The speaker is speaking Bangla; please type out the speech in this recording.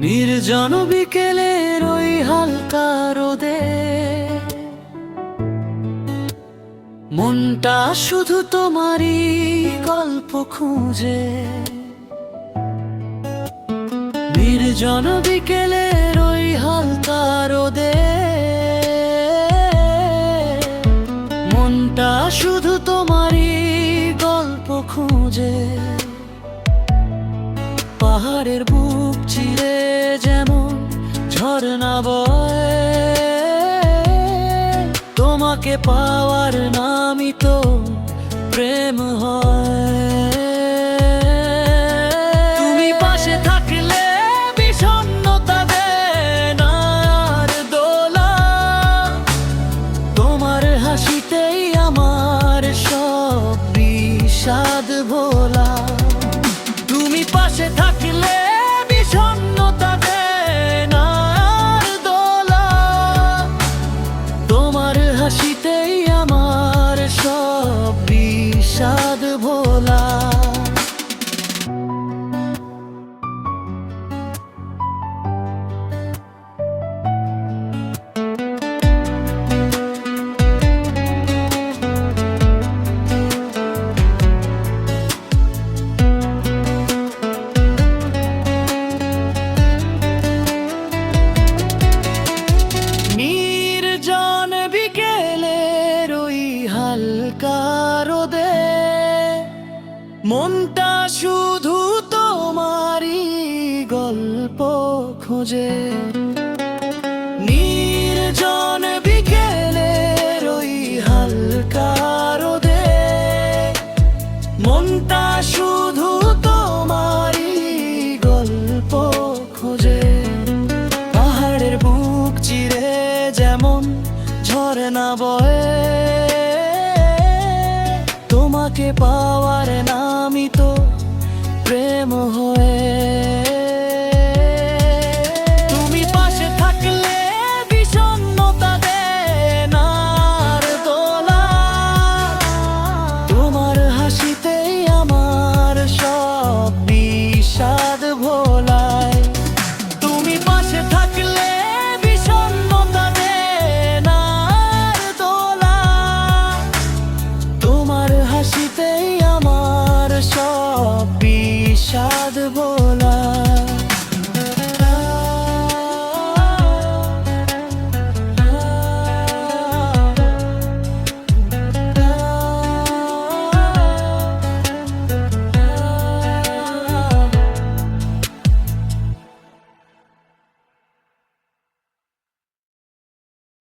নির্জন বিকেলের ওই হালকা রোদে মনটা শুধু তোমারই গল্প খুঁজে। নির্জন বিকেলের ওই হালকা রোদে মনটা শুধু তোমারই গল্প খুঁজে। পাহাড়ের বুক চিরে যেমন ঝরনা বয়, তোমাকে পাওয়ার নামই তো প্রেম হয়। তুমি পাশে থাকলে বিষণ্ণতা দেয় না আর দোলা, তোমার হাসিতেই আমার সব বিষাদ ভোলা। তুমি পাশে থাকলে বিষণ্ণতা দেয় না আর দোলা, তোমার হাসিতেই আমার সব বিষাদ ভোলা। নির্জন বিকেলের ওই হালকা রোদে মনটা শুধু তোমারই গল্প খোঁজে। নির্জন বিকেলের ওই হালকা রোদে মনটা শুধু